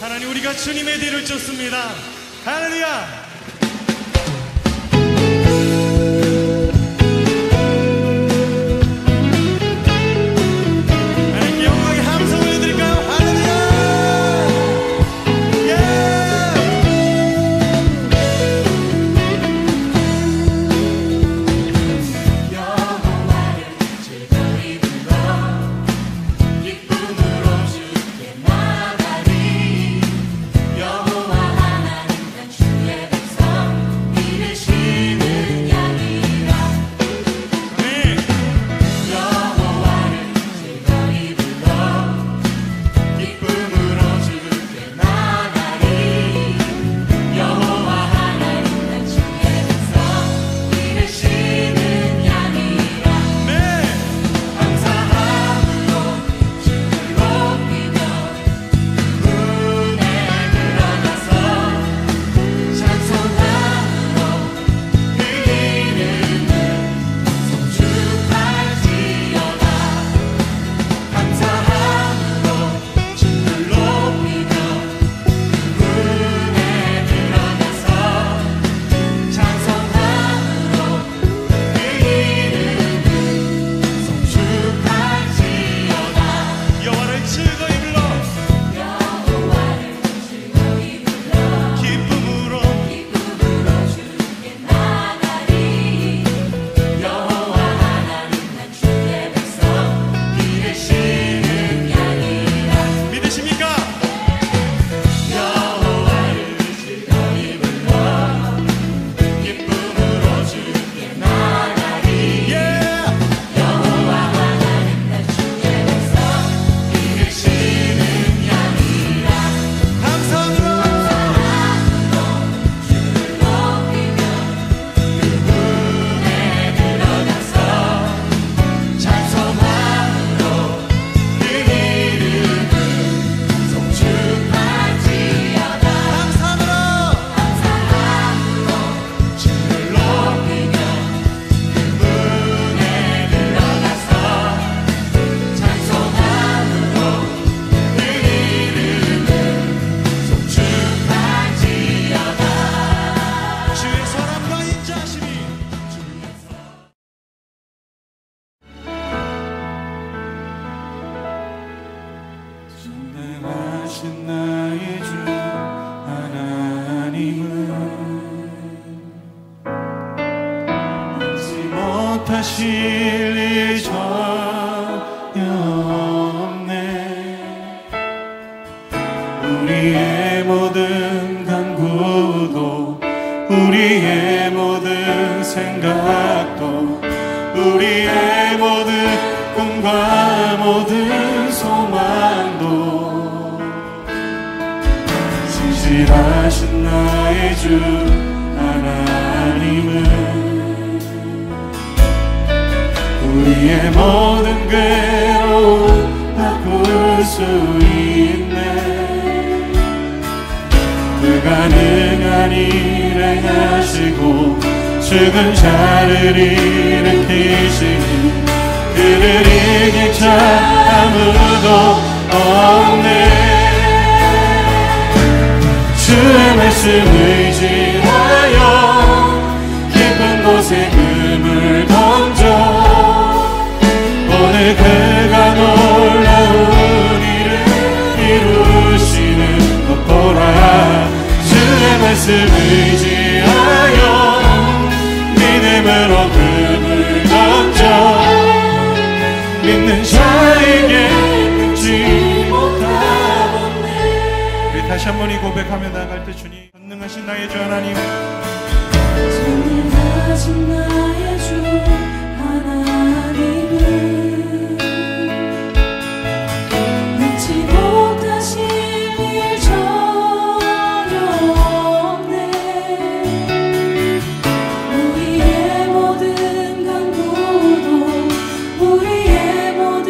하나님, 우리가 주님의 뒤를 쫓습니다. 할렐루야. 나의 주 하나님은 잊지 못하실 일 전혀 없네. 우리의 모든 간구도 우리의 모든 생각도 우리의 모든 꿈과 모든 소망도 진실하신 나의 주 하나님은 우리의 모든 괴로움 바꿀 수 있네. 불가능한 일 행하시고 죽은 자를 일으키시니 그를 이길 자 아무도 없네. 주의 말씀 의지하여 깊은 곳에 금을 던져 오늘 그가 놀라운 일을 이루시는 것 보라. 주의 말씀 의지하여 믿음으로 금을 던져 믿는 자에게 끊지 못하겠네. 우리 다시 한번 이 고백하며 나아갈 때 주님, 전능하신 나의 주 하나님, 전능하신 나의 주 하나님은 잊지 못하실 일 전혀 없네. 우리의 모든 간구도 우리의 모든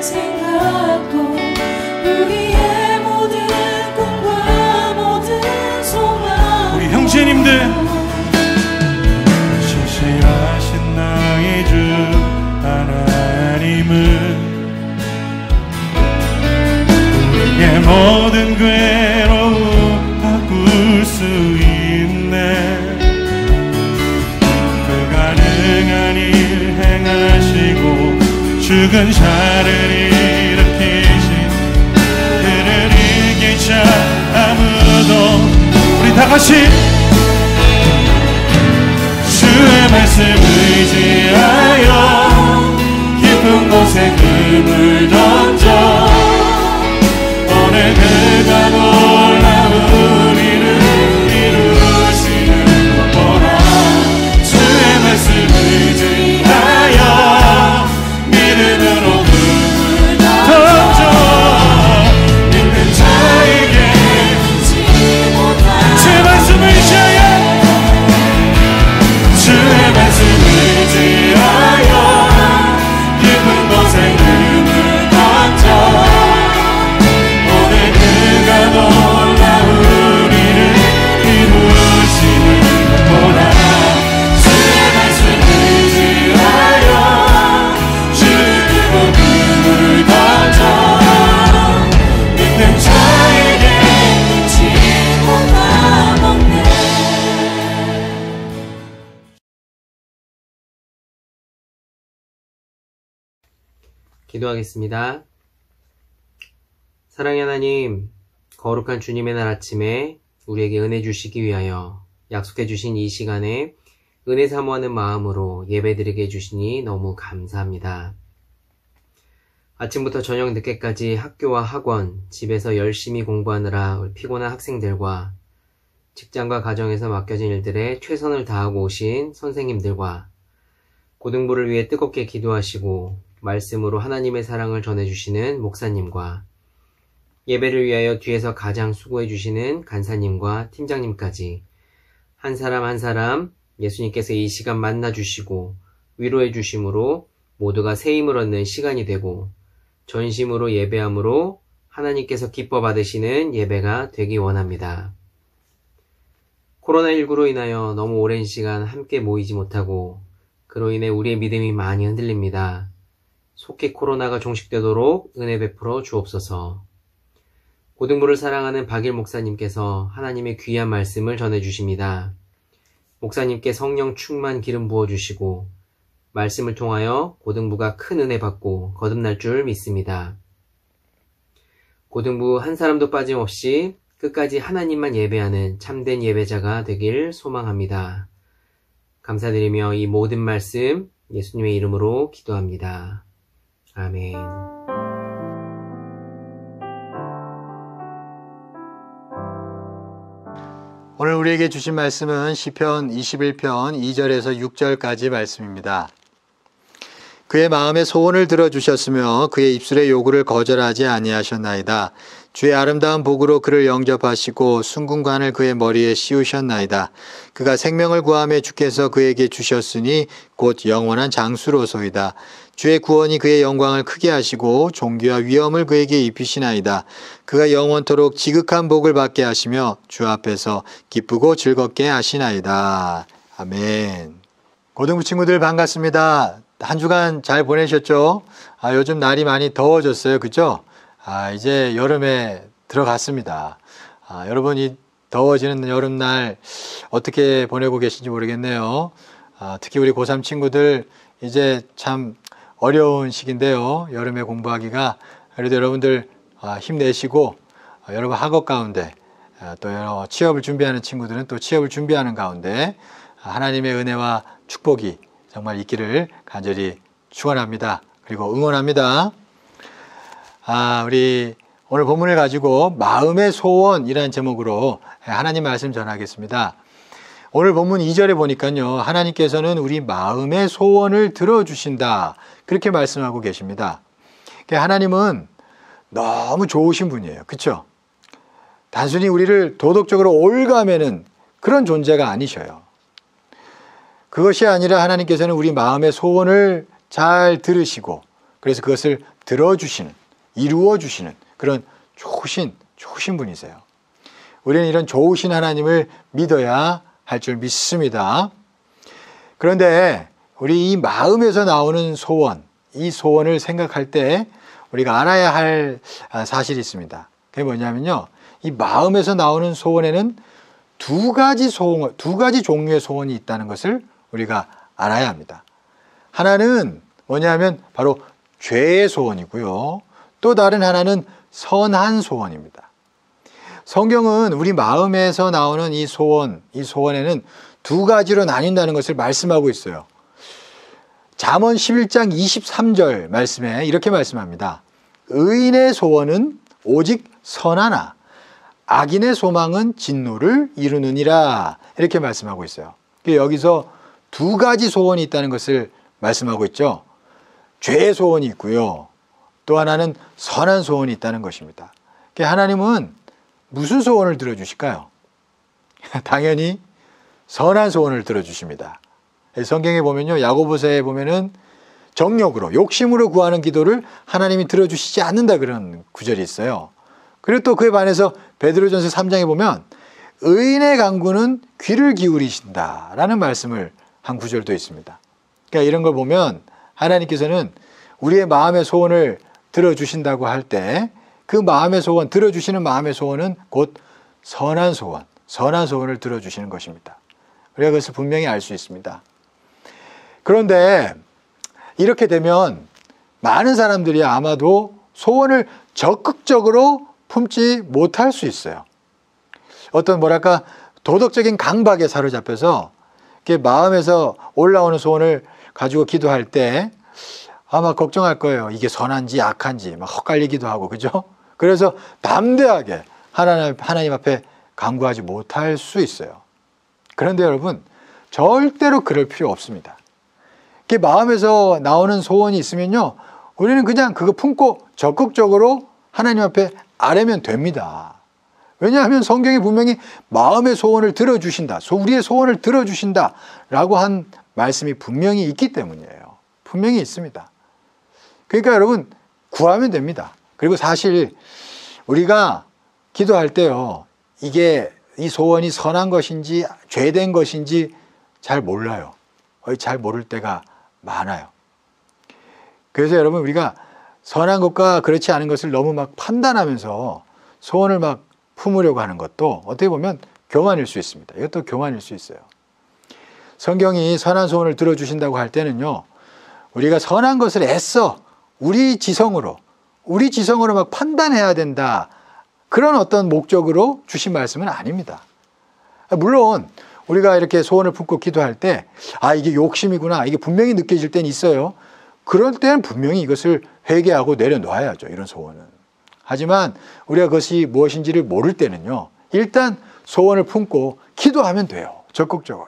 생각도 우리의 모든 꿈과 모든 소망 우리 형제님들, 진실하신 나의 주 하나님은 우리의 모든 괴로움 죽은 자를 일으키신 그를 이길 자 아무도. 우리 다 같이 주의 말씀 의지하여 깊은 곳에 금을 던져 오늘 그가 놀라운 일을 이루시는 것 보라. 주의 말씀 의지하여 믿음으로 금을 던져 믿는 자에게 주의 말씀 의지하여 주의 말씀 의지하여 깊은 곳에 금을 던져 오늘 그가 놀라운 일을 이루시는 것 보라. 주의 말씀 의지하여 주의 금을 던져 믿는 자에게 기도하겠습니다. 사랑의 하나님, 거룩한 주님의 날 아침에 우리에게 은혜 주시기 위하여 약속해 주신 이 시간에 은혜 사모하는 마음으로 예배드리게 해주시니 너무 감사합니다. 아침부터 저녁 늦게까지 학교와 학원, 집에서 열심히 공부하느라 피곤한 학생들과 직장과 가정에서 맡겨진 일들에 최선을 다하고 오신 선생님들과 고등부를 위해 뜨겁게 기도하시고 말씀으로 하나님의 사랑을 전해주시는 목사님과 예배를 위하여 뒤에서 가장 수고해주시는 간사님과 팀장님까지 한 사람 한 사람 예수님께서 이 시간 만나주시고 위로해주심으로 모두가 새 힘을 얻는 시간이 되고 전심으로 예배함으로 하나님께서 기뻐 받으시는 예배가 되기 원합니다. 코로나19로 인하여 너무 오랜 시간 함께 모이지 못하고 그로 인해 우리의 믿음이 많이 흔들립니다. 속히 코로나가 종식되도록 은혜 베풀어 주옵소서. 고등부를 사랑하는 박일 목사님께서 하나님의 귀한 말씀을 전해주십니다. 목사님께 성령 충만 기름 부어주시고 말씀을 통하여 고등부가 큰 은혜 받고 거듭날 줄 믿습니다. 고등부 한 사람도 빠짐없이 끝까지 하나님만 예배하는 참된 예배자가 되길 소망합니다. 감사드리며 이 모든 말씀 예수님의 이름으로 기도합니다. 아멘. 오늘 우리에게 주신 말씀은 시편 21편 2절에서 6절까지 말씀입니다. 그의 마음의 소원을 들어주셨으며 그의 입술의 요구를 거절하지 아니하셨나이다. 주의 아름다운 복으로 그를 영접하시고 순궁관을 그의 머리에 씌우셨나이다. 그가 생명을 구하며 주께서 그에게 주셨으니 곧 영원한 장수로소이다. 주의 구원이 그의 영광을 크게 하시고 존귀와 위엄을 그에게 입히시나이다. 그가 영원토록 지극한 복을 받게 하시며 주 앞에서 기쁘고 즐겁게 하시나이다. 아멘. 고등부 친구들 반갑습니다. 한 주간 잘 보내셨죠? 요즘 날이 많이 더워졌어요. 그죠? 이제 여름에 들어갔습니다. 여러분 이 더워지는 여름날 어떻게 보내고 계신지 모르겠네요. 특히 우리 고3 친구들 이제 참 어려운 시기인데요. 여름에 공부하기가. 그래도 여러분들 힘내시고 여러분 학업 가운데 또 여러 취업을 준비하는 친구들은 또 취업을 준비하는 가운데 하나님의 은혜와 축복이 정말 있기를 간절히 축원합니다. 그리고 응원합니다. 우리 오늘 본문을 가지고 마음의 소원이라는 제목으로 하나님 말씀 전하겠습니다. 오늘 본문 2절에 보니까요. 하나님께서는 우리 마음의 소원을 들어주신다. 그렇게 말씀하고 계십니다. 하나님은 너무 좋으신 분이에요. 그렇죠? 단순히 우리를 도덕적으로 올가매는 그런 존재가 아니셔요. 그것이 아니라 하나님께서는 우리 마음의 소원을 잘 들으시고 그래서 그것을 들어주시는, 이루어주시는 그런 좋으신 분이세요. 우리는 이런 좋으신 하나님을 믿어야 할 줄 믿습니다. 그런데 우리 이 마음에서 나오는 소원, 이 소원을 생각할 때 우리가 알아야 할 사실이 있습니다. 그게 뭐냐면요. 이 마음에서 나오는 소원에는 두 가지 종류의 소원이 있다는 것을 우리가 알아야 합니다. 하나는 뭐냐면 바로 죄의 소원이고요. 또 다른 하나는 선한 소원입니다. 성경은 우리 마음에서 나오는 이 소원에는 두 가지로 나뉜다는 것을 말씀하고 있어요. 잠언 11장 23절 말씀에 이렇게 말씀합니다. 의인의 소원은 오직 선하나 악인의 소망은 진노를 이루느니라. 이렇게 말씀하고 있어요. 여기서 두 가지 소원이 있다는 것을 말씀하고 있죠. 죄의 소원이 있고요. 또 하나는 선한 소원이 있다는 것입니다. 하나님은 무슨 소원을 들어주실까요? 당연히 선한 소원을 들어주십니다. 성경에 보면요, 야고보서에 보면은 정욕으로, 욕심으로 구하는 기도를 하나님이 들어주시지 않는다 그런 구절이 있어요. 그리고 또 그에 반해서 베드로전서 3장에 보면 의인의 간구는 귀를 기울이신다라는 말씀을 한 구절도 있습니다. 그러니까 이런 걸 보면 하나님께서는 우리의 마음의 소원을 들어주신다고 할 때 그 마음의 소원, 들어주시는 마음의 소원은 곧 선한 소원을 들어주시는 것입니다. 우리가 그것을 분명히 알 수 있습니다. 그런데 이렇게 되면 많은 사람들이 아마도 소원을 적극적으로 품지 못할 수 있어요. 어떤 도덕적인 강박에 사로잡혀서 이렇게 마음에서 올라오는 소원을 가지고 기도할 때 아마 걱정할 거예요. 이게 선한지 악한지 막 헛갈리기도 하고, 그죠? 그래서 담대하게 하나님 앞에 간구하지 못할 수 있어요. 그런데 여러분, 절대로 그럴 필요 없습니다. 이렇게 마음에서 나오는 소원이 있으면요, 우리는 그냥 그거 품고 적극적으로 하나님 앞에 아뢰면 됩니다. 왜냐하면 성경이 분명히 마음의 소원을 들어주신다, 우리의 소원을 들어주신다 라고 한 말씀이 분명히 있기 때문이에요. 분명히 있습니다. 그러니까 여러분, 구하면 됩니다. 그리고 사실 우리가 기도할 때요, 이 소원이 선한 것인지 죄된 것인지 잘 몰라요. 잘 모를 때가 많아요. 그래서 여러분, 우리가 선한 것과 그렇지 않은 것을 너무 막 판단하면서 소원을 막 품으려고 하는 것도 어떻게 보면 교만일 수 있습니다. 이것도 교만일 수 있어요. 성경이 선한 소원을 들어주신다고 할 때는요, 우리가 선한 것을 애써 우리 지성으로 막 판단해야 된다, 그런 어떤 목적으로 주신 말씀은 아닙니다. 물론 우리가 이렇게 소원을 품고 기도할 때 이게 욕심이구나, 이게 분명히 느껴질 때는 있어요. 그럴 때는 분명히 이것을 회개하고 내려놓아야죠, 이런 소원은. 하지만 우리가 그것이 무엇인지를 모를 때는요, 일단 소원을 품고 기도하면 돼요. 적극적으로.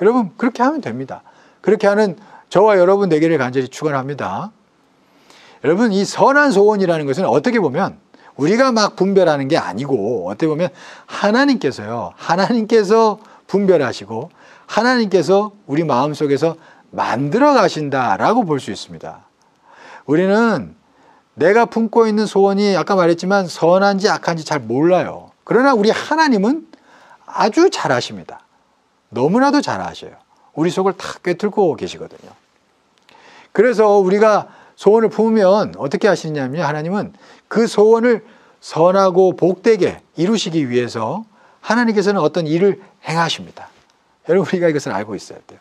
여러분, 그렇게 하면 됩니다. 그렇게 하는 저와 여러분 되기를 간절히 축원합니다. 여러분, 이 선한 소원이라는 것은 어떻게 보면 우리가 막 분별하는 게 아니고, 어떻게 보면 하나님께서 분별하시고 하나님께서 우리 마음속에서 만들어 가신다라고 볼 수 있습니다. 우리는 내가 품고 있는 소원이 아까 말했지만 선한지 악한지 잘 몰라요. 그러나 우리 하나님은 아주 잘 아십니다. 너무나도 잘 아셔요. 우리 속을 다 꿰뚫고 계시거든요. 그래서 우리가 소원을 품으면 어떻게 하시느냐면요, 하나님은 그 소원을 선하고 복되게 이루시기 위해서 하나님께서는 어떤 일을 행하십니다. 여러분, 우리가 이것을 알고 있어야 돼요.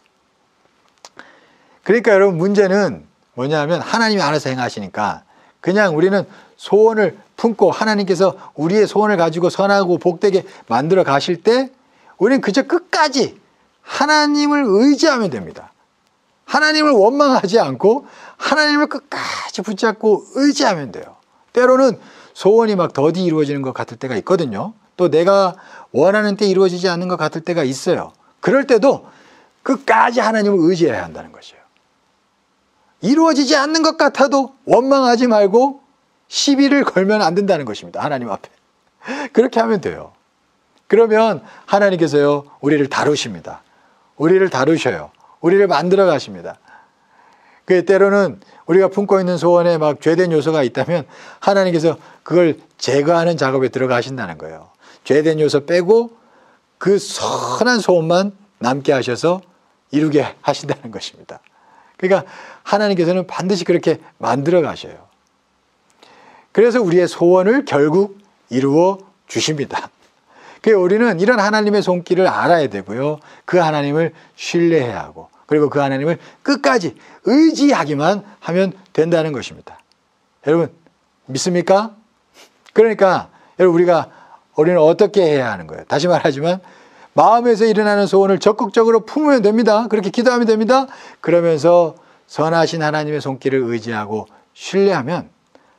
그러니까 여러분, 문제는 뭐냐 하면 하나님이 알아서 행하시니까 그냥 우리는 소원을 품고 하나님께서 우리의 소원을 가지고 선하고 복되게 만들어 가실 때 우리는 그저 끝까지 하나님을 의지하면 됩니다. 하나님을 원망하지 않고 하나님을 끝까지 붙잡고 의지하면 돼요. 때로는 소원이 막 더디 이루어지는 것 같을 때가 있거든요. 또 내가 원하는 때 이루어지지 않는 것 같을 때가 있어요. 그럴 때도 끝까지 하나님을 의지해야 한다는 것이에요. 이루어지지 않는 것 같아도 원망하지 말고 시비를 걸면 안 된다는 것입니다. 하나님 앞에. 그렇게 하면 돼요. 그러면 하나님께서요, 우리를 다루십니다. 우리를 다루셔요. 우리를 만들어 가십니다. 그 때로는 우리가 품고 있는 소원에 막 죄된 요소가 있다면 하나님께서 그걸 제거하는 작업에 들어가신다는 거예요. 죄된 요소 빼고 그 선한 소원만 남게 하셔서 이루게 하신다는 것입니다. 그러니까 하나님께서는 반드시 그렇게 만들어 가셔요. 그래서 우리의 소원을 결국 이루어 주십니다. 그래서 우리는 이런 하나님의 손길을 알아야 되고요. 그 하나님을 신뢰해야 하고, 그리고 그 하나님을 끝까지 의지하기만 하면 된다는 것입니다. 여러분 믿습니까? 그러니까 여러분 우리는 어떻게 해야 하는 거예요? 다시 말하지만 마음에서 일어나는 소원을 적극적으로 품으면 됩니다. 그렇게 기도하면 됩니다. 그러면서 선하신 하나님의 손길을 의지하고 신뢰하면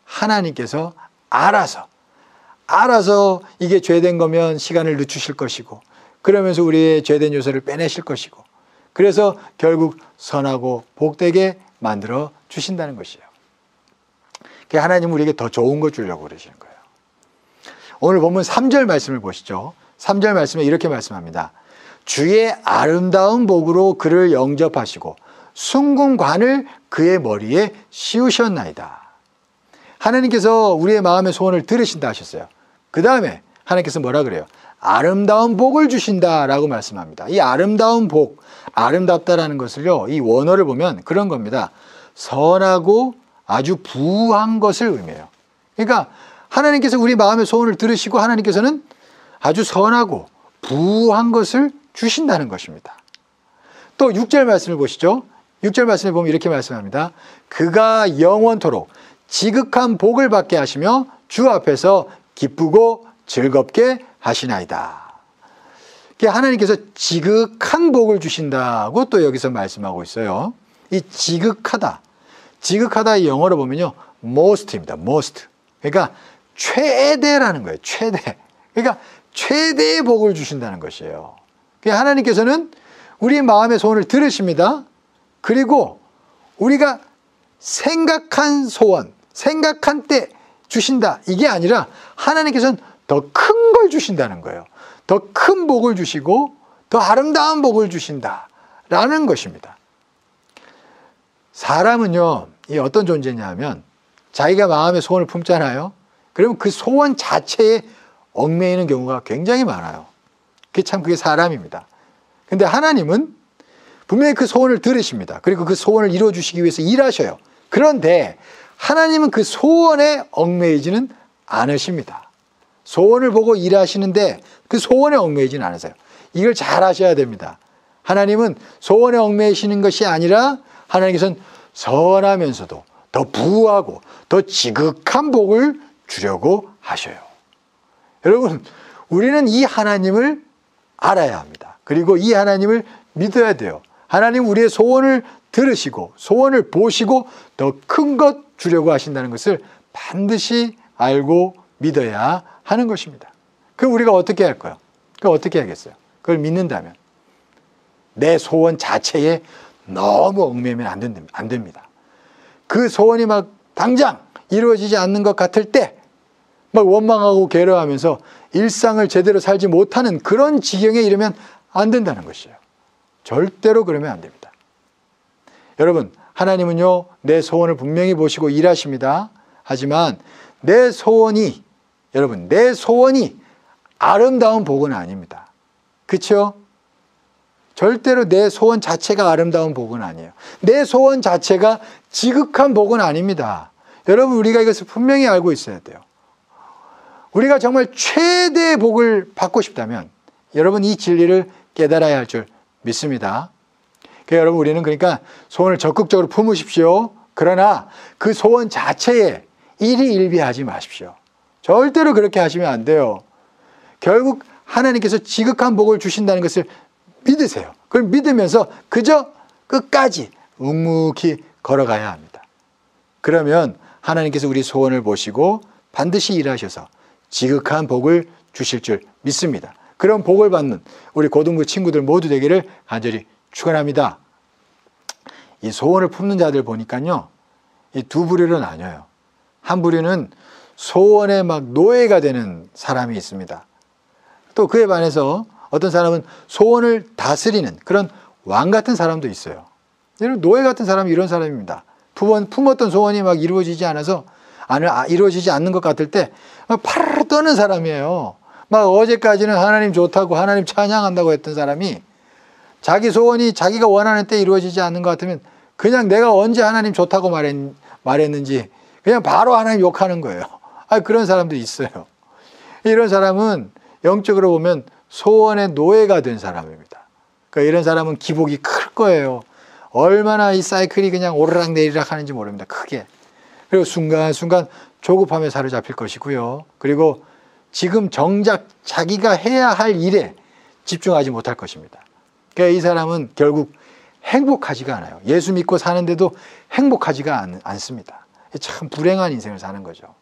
하나님께서 알아서 이게 죄된 거면 시간을 늦추실 것이고, 그러면서 우리의 죄된 요소를 빼내실 것이고, 그래서 결국 선하고 복되게 만들어 주신다는 것이에요. 하나님은 우리에게 더 좋은 거 주려고 그러시는 거예요. 오늘 본문 3절 말씀을 보시죠. 3절 말씀에 이렇게 말씀합니다. 주의 아름다운 복으로 그를 영접하시고 순금관을 그의 머리에 씌우셨나이다. 하나님께서 우리의 마음의 소원을 들으신다 하셨어요. 그 다음에 하나님께서 뭐라 그래요? 아름다운 복을 주신다라고 말씀합니다. 이 아름다운 복, 아름답다라는 것을요, 이 원어를 보면 그런 겁니다. 선하고 아주 부한 것을 의미해요. 그러니까 하나님께서 우리 마음의 소원을 들으시고 하나님께서는 아주 선하고 부한 것을 주신다는 것입니다. 또 6절 말씀을 보시죠. 6절 말씀을 보면 이렇게 말씀합니다. 그가 영원토록 지극한 복을 받게 하시며 주 앞에서 기쁘고 즐겁게 하시나이다. 하나님께서 지극한 복을 주신다고 또 여기서 말씀하고 있어요. 이 지극하다 이 영어로 보면요, most입니다. most. 그러니까 최대라는 거예요. 최대. 그러니까 최대의 복을 주신다는 것이에요. 하나님께서는 우리 마음의 소원을 들으십니다. 그리고 우리가 생각한 소원, 생각한 때 주신다. 이게 아니라 하나님께서는 더 큰 걸 주신다는 거예요. 더 큰 복을 주시고 더 아름다운 복을 주신다라는 것입니다. 사람은요, 이 어떤 존재냐면 자기가 마음의 소원을 품잖아요. 그러면 그 소원 자체에 얽매이는 경우가 굉장히 많아요. 그게 사람입니다. 근데 하나님은 분명히 그 소원을 들으십니다. 그리고 그 소원을 이루어주시기 위해서 일하셔요. 그런데 하나님은 그 소원에 얽매이지는 않으십니다. 소원을 보고 일하시는데 그 소원에 얽매이지는 않으세요. 이걸 잘 아셔야 됩니다. 하나님은 소원에 얽매이시는 것이 아니라 하나님께서는 선하면서도 더 부하고 더 지극한 복을 주려고 하셔요. 여러분, 우리는 이 하나님을 알아야 합니다. 그리고 이 하나님을 믿어야 돼요. 하나님 우리의 소원을 들으시고 소원을 보시고 더 큰 것 주려고 하신다는 것을 반드시 알고 믿어야 하는 것입니다. 그럼 우리가 어떻게 할까요? 그럼 어떻게 하겠어요? 그걸 믿는다면 내 소원 자체에 너무 얽매이면 안 됩니다. 그 소원이 막 당장 이루어지지 않는 것 같을 때 막 원망하고 괴로워하면서 일상을 제대로 살지 못하는 그런 지경에 이르면 안 된다는 것이에요. 절대로 그러면 안 됩니다. 여러분, 하나님은요, 내 소원을 분명히 보시고 일하십니다. 하지만 내 소원이 아름다운 복은 아닙니다. 그렇죠? 절대로 내 소원 자체가 아름다운 복은 아니에요. 내 소원 자체가 지극한 복은 아닙니다. 여러분, 우리가 이것을 분명히 알고 있어야 돼요. 우리가 정말 최대의 복을 받고 싶다면 여러분 이 진리를 깨달아야 할 줄 믿습니다. 여러분, 우리는 그러니까 소원을 적극적으로 품으십시오. 그러나 그 소원 자체에 일희일비하지 마십시오. 절대로 그렇게 하시면 안 돼요. 결국 하나님께서 지극한 복을 주신다는 것을 믿으세요. 그걸 믿으면서 그저 끝까지 묵묵히 걸어가야 합니다. 그러면 하나님께서 우리 소원을 보시고 반드시 일하셔서 지극한 복을 주실 줄 믿습니다. 그런 복을 받는 우리 고등부 친구들 모두 되기를 간절히 축원합니다. 이 소원을 품는 자들 보니까요, 이 두 부류로 나뉘어요. 한 부류는 소원에 막 노예가 되는 사람이 있습니다. 또 그에 반해서 어떤 사람은 소원을 다스리는 그런 왕 같은 사람도 있어요. 이런 노예 같은 사람이 이런 사람입니다. 품었던 소원이 막 이루어지지 않는 것 같을 때 막 파르르 떠는 사람이에요. 막 어제까지는 하나님 좋다고 하나님 찬양한다고 했던 사람이 자기 소원이 자기가 원하는 때 이루어지지 않는 것 같으면 그냥 내가 언제 하나님 좋다고 말했는지 그냥 바로 하나님 욕하는 거예요. 그런 사람도 있어요. 이런 사람은 영적으로 보면 소원의 노예가 된 사람입니다. 그러니까 이런 사람은 기복이 클 거예요. 얼마나 이 사이클이 그냥 오르락내리락 하는지 모릅니다. 크게. 그리고 순간순간 조급함에 사로잡힐 것이고요. 그리고 지금 정작 자기가 해야 할 일에 집중하지 못할 것입니다. 그러니까 이 사람은 결국 행복하지가 않아요. 예수 믿고 사는데도 행복하지가 않습니다. 참 불행한 인생을 사는 거죠.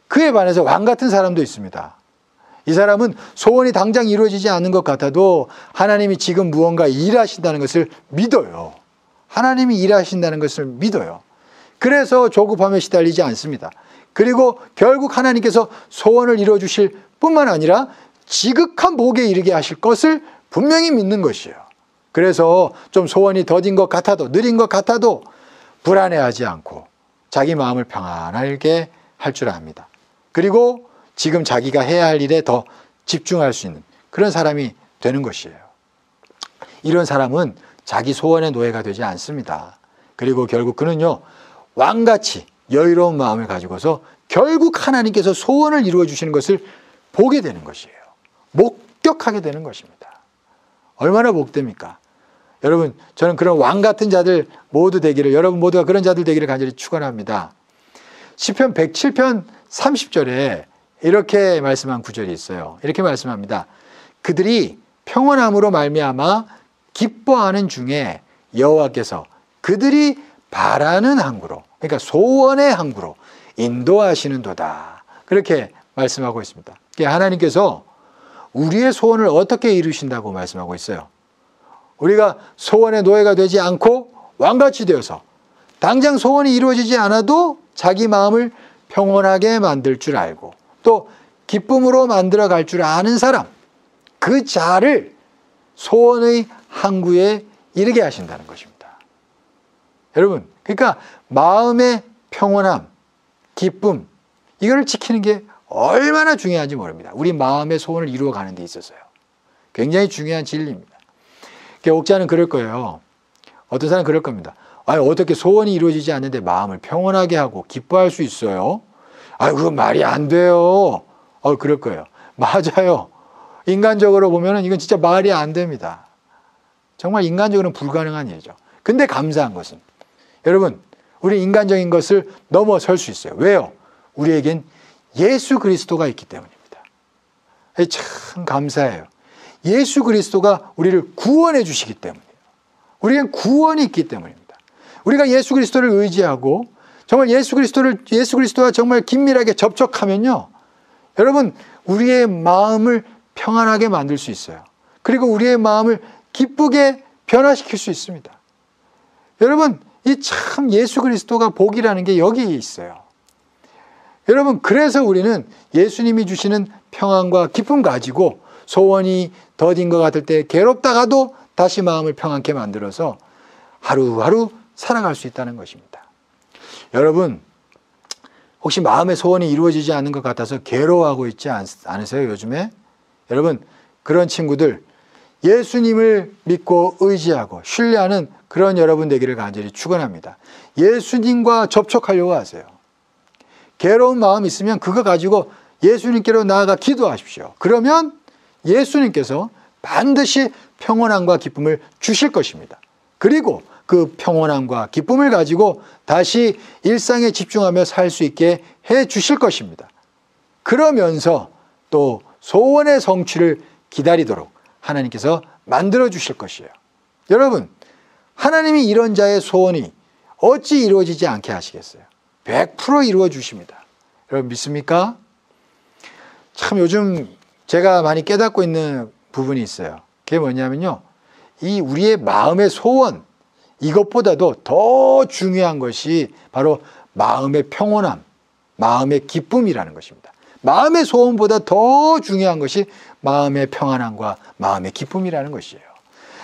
그에 반해서 왕 같은 사람도 있습니다. 이 사람은 소원이 당장 이루어지지 않는 것 같아도 하나님이 지금 무언가 일하신다는 것을 믿어요. 하나님이 일하신다는 것을 믿어요. 그래서 조급함에 시달리지 않습니다. 그리고 결국 하나님께서 소원을 이루어주실 뿐만 아니라 지극한 복에 이르게 하실 것을 분명히 믿는 것이에요. 그래서 좀 소원이 더딘 것 같아도, 느린 것 같아도 불안해하지 않고 자기 마음을 평안하게 할 줄 압니다. 그리고 지금 자기가 해야 할 일에 더 집중할 수 있는 그런 사람이 되는 것이에요. 이런 사람은 자기 소원의 노예가 되지 않습니다. 그리고 결국 그는요, 왕같이 여유로운 마음을 가지고서 결국 하나님께서 소원을 이루어 주시는 것을 보게 되는 것이에요. 목격하게 되는 것입니다. 얼마나 복됩니까? 여러분, 저는 그런 왕 같은 자들 모두 되기를, 여러분 모두가 그런 자들 되기를 간절히 축원합니다. 시편 107편 30절에 이렇게 말씀한 구절이 있어요. 이렇게 말씀합니다. 그들이 평온함으로 말미암아 기뻐하는 중에 여호와께서 그들이 바라는 항구로, 그러니까 소원의 항구로 인도하시는도다. 그렇게 말씀하고 있습니다. 하나님께서 우리의 소원을 어떻게 이루신다고 말씀하고 있어요. 우리가 소원의 노예가 되지 않고 왕같이 되어서 당장 소원이 이루어지지 않아도 자기 마음을 평온하게 만들 줄 알고 또 기쁨으로 만들어 갈 줄 아는 사람, 그 자를 소원의 항구에 이르게 하신다는 것입니다. 여러분, 그러니까 마음의 평온함, 기쁨, 이거를 지키는 게 얼마나 중요한지 모릅니다. 우리 마음의 소원을 이루어가는 데 있어서요. 굉장히 중요한 진리입니다. 옥자는 그럴 거예요. 어떤 사람은 그럴 겁니다. 아니, 어떻게 소원이 이루어지지 않는데 마음을 평온하게 하고 기뻐할 수 있어요? 아유, 그건 말이 안 돼요. 그럴 거예요. 맞아요. 인간적으로 보면은 이건 진짜 말이 안 됩니다. 정말 인간적으로는 불가능한 일이죠. 근데 감사한 것은 여러분, 우리 인간적인 것을 넘어설 수 있어요. 왜요? 우리에겐 예수 그리스도가 있기 때문입니다. 참 감사해요. 예수 그리스도가 우리를 구원해 주시기 때문이에요. 우리에겐 구원이 있기 때문입니다. 우리가 예수 그리스도를 의지하고 정말 예수 그리스도와 정말 긴밀하게 접촉하면요, 여러분, 우리의 마음을 평안하게 만들 수 있어요. 그리고 우리의 마음을 기쁘게 변화시킬 수 있습니다. 여러분, 이 참 예수 그리스도가 복이라는 게 여기에 있어요. 여러분, 그래서 우리는 예수님이 주시는 평안과 기쁨 가지고 소원이 더딘 것 같을 때 괴롭다가도 다시 마음을 평안케 만들어서 하루하루 살아갈 수 있다는 것입니다. 여러분, 혹시 마음의 소원이 이루어지지 않는 것 같아서 괴로워하고 있지 않으세요, 요즘에? 여러분, 그런 친구들, 예수님을 믿고 의지하고 신뢰하는 그런 여러분 되기를 간절히 축원합니다. 예수님과 접촉하려고 하세요. 괴로운 마음 있으면 그거 가지고 예수님께로 나아가 기도하십시오. 그러면 예수님께서 반드시 평온함과 기쁨을 주실 것입니다. 그리고 그 평온함과 기쁨을 가지고 다시 일상에 집중하며 살 수 있게 해 주실 것입니다. 그러면서 또 소원의 성취를 기다리도록 하나님께서 만들어 주실 것이에요. 여러분, 하나님이 이런 자의 소원이 어찌 이루어지지 않게 하시겠어요? 100% 이루어 주십니다. 여러분 믿습니까? 참 요즘 제가 많이 깨닫고 있는 부분이 있어요. 그게 뭐냐면요, 이 우리의 마음의 소원, 이것보다도 더 중요한 것이 바로 마음의 평온함, 마음의 기쁨이라는 것입니다. 마음의 소원보다 더 중요한 것이 마음의 평안함과 마음의 기쁨이라는 것이에요.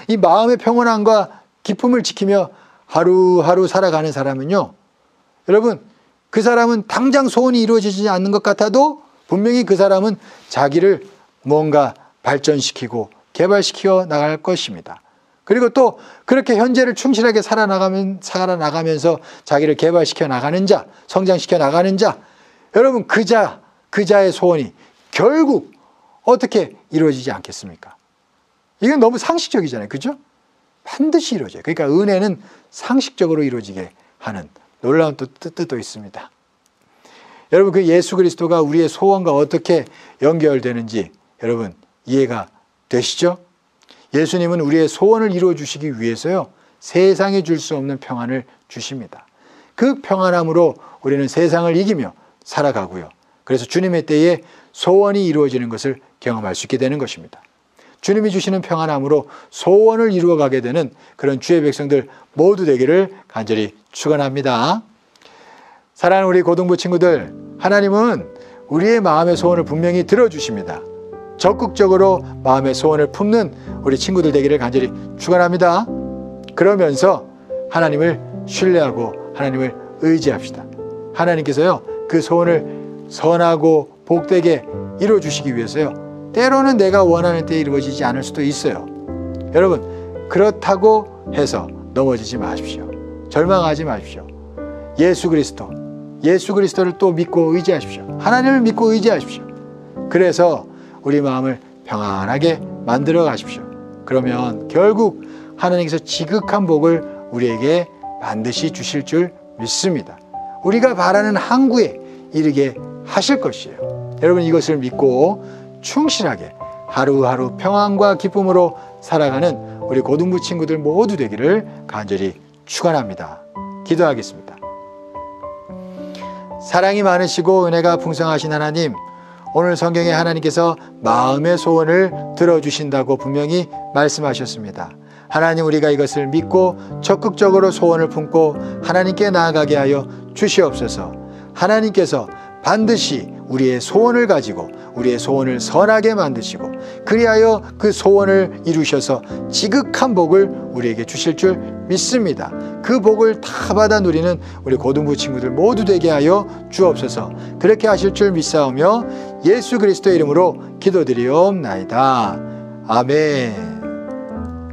이 마음의 평온함과 기쁨을 지키며 하루하루 살아가는 사람은요, 여러분, 그 사람은 당장 소원이 이루어지지 않는 것 같아도 분명히 그 사람은 자기를 뭔가 발전시키고 개발시켜 나갈 것입니다. 그리고 또 그렇게 현재를 충실하게 살아나가면서 자기를 개발시켜 나가는 자, 성장시켜 나가는 자, 여러분 그 자의 소원이 결국 어떻게 이루어지지 않겠습니까? 이건 너무 상식적이잖아요. 그죠? 반드시 이루어져요. 그러니까 은혜는 상식적으로 이루어지게 하는 놀라운 또 뜻도 있습니다. 여러분, 그 예수 그리스도가 우리의 소원과 어떻게 연결되는지 여러분 이해가 되시죠? 예수님은 우리의 소원을 이루어 주시기 위해서요, 세상에 줄 수 없는 평안을 주십니다. 그 평안함으로 우리는 세상을 이기며 살아가고요. 그래서 주님의 때에 소원이 이루어지는 것을 경험할 수 있게 되는 것입니다. 주님이 주시는 평안함으로 소원을 이루어가게 되는 그런 주의 백성들 모두 되기를 간절히 축원합니다. 사랑하는 우리 고등부 친구들, 하나님은 우리의 마음의 소원을 분명히 들어주십니다. 적극적으로 마음의 소원을 품는 우리 친구들 되기를 간절히 축원합니다. 그러면서 하나님을 신뢰하고 하나님을 의지합시다. 하나님께서요, 그 소원을 선하고 복되게 이루어주시기 위해서요, 때로는 내가 원하는 때에 이루어지지 않을 수도 있어요. 여러분, 그렇다고 해서 넘어지지 마십시오. 절망하지 마십시오. 예수 그리스도를 또 믿고 의지하십시오. 하나님을 믿고 의지하십시오. 그래서 우리 마음을 평안하게 만들어 가십시오. 그러면 결국 하나님께서 지극한 복을 우리에게 반드시 주실 줄 믿습니다. 우리가 바라는 항구에 이르게 하실 것이에요. 여러분, 이것을 믿고 충실하게 하루하루 평안과 기쁨으로 살아가는 우리 고등부 친구들 모두 되기를 간절히 축원합니다. 기도하겠습니다. 사랑이 많으시고 은혜가 풍성하신 하나님, 오늘 성경에 하나님께서 마음의 소원을 들어주신다고 분명히 말씀하셨습니다. 하나님, 우리가 이것을 믿고 적극적으로 소원을 품고 하나님께 나아가게 하여 주시옵소서. 하나님께서 반드시 우리의 소원을 가지고 우리의 소원을 선하게 만드시고 그리하여 그 소원을 이루셔서 지극한 복을 우리에게 주실 줄 믿습니다. 그 복을 다 받아 누리는 우리 고등부 친구들 모두 되게 하여 주옵소서. 그렇게 하실 줄 믿사오며 예수 그리스도의 이름으로 기도드리옵나이다. 아멘.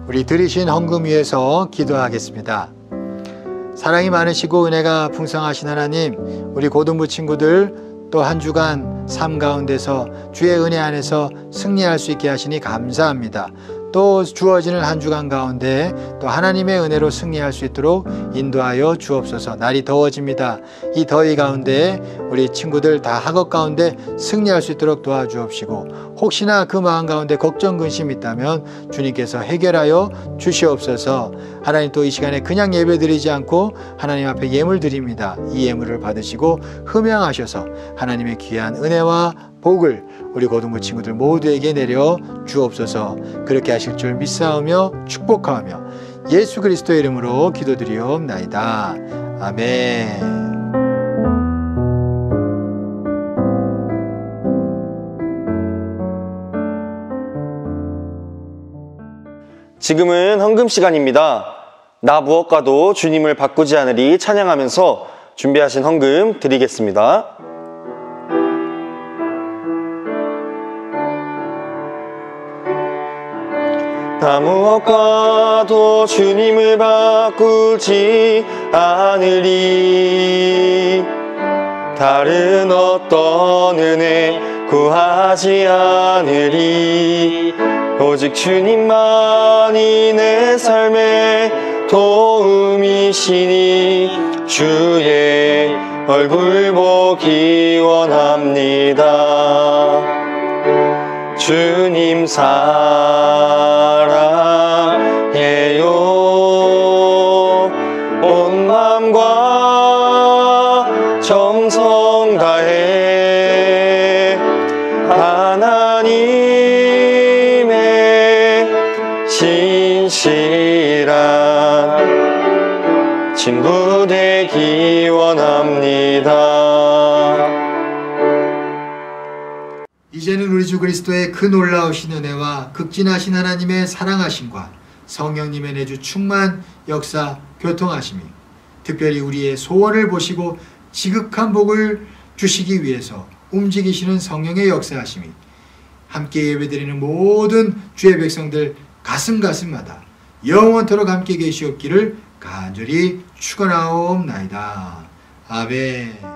우리 들으신 헌금 위에서 기도하겠습니다. 사랑이 많으시고 은혜가 풍성하신 하나님, 우리 고등부 친구들 또 한 주간 삶 가운데서 주의 은혜 안에서 승리할 수 있게 하시니 감사합니다. 또 주어지는 한 주간 가운데 또 하나님의 은혜로 승리할 수 있도록 인도하여 주옵소서. 날이 더워집니다. 이 더위 가운데 우리 친구들 다 학업 가운데 승리할 수 있도록 도와주옵시고, 혹시나 그 마음 가운데 걱정 근심이 있다면 주님께서 해결하여 주시옵소서. 하나님, 또 이 시간에 그냥 예배 드리지 않고 하나님 앞에 예물 드립니다. 이 예물을 받으시고 흠양하셔서 하나님의 귀한 은혜와 복을 우리 고등부 친구들 모두에게 내려 주옵소서. 그렇게 하실 줄 믿사오며 축복하며 예수 그리스도의 이름으로 기도드리옵나이다. 아멘. 지금은 헌금 시간입니다. 나 무엇과도 주님을 바꾸지 않으리 찬양하면서 준비하신 헌금 드리겠습니다. 나 무엇과도 주님을 바꾸지 않으리. 다른 어떤 은혜 구하지 않으리. 오직 주님만이 내 삶의 도움이시니 주의 얼굴 보기 원합니다. 주님 사랑해요. 온 마음과 정성 다해 하나님의 신실한 친구 되기 원합니다. 이제는 우리 주 그리스도의 그 놀라우신 은혜와 극진하신 하나님의 사랑하심과 성령님의 내주 충만 역사 교통하심이 특별히 우리의 소원을 보시고 지극한 복을 주시기 위해서 움직이시는 성령의 역사하심이 함께 예배드리는 모든 주의 백성들 가슴마다 영원토록 함께 계시옵기를 간절히 축원하옵나이다. 아멘.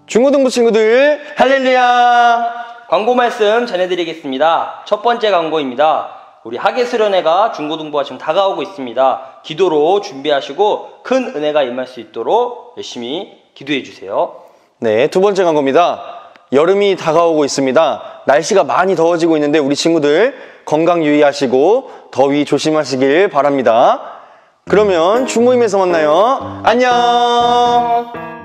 중고등부 친구들 할렐루야. 광고 말씀 전해드리겠습니다. 첫 번째 광고입니다. 우리 학예수련회가 중고등부가 지금 다가오고 있습니다. 기도로 준비하시고 큰 은혜가 임할 수 있도록 열심히 기도해 주세요. 네, 두 번째 광고입니다. 여름이 다가오고 있습니다. 날씨가 많이 더워지고 있는데 우리 친구들 건강 유의하시고 더위 조심하시길 바랍니다. 그러면 중모임에서 만나요. 안녕.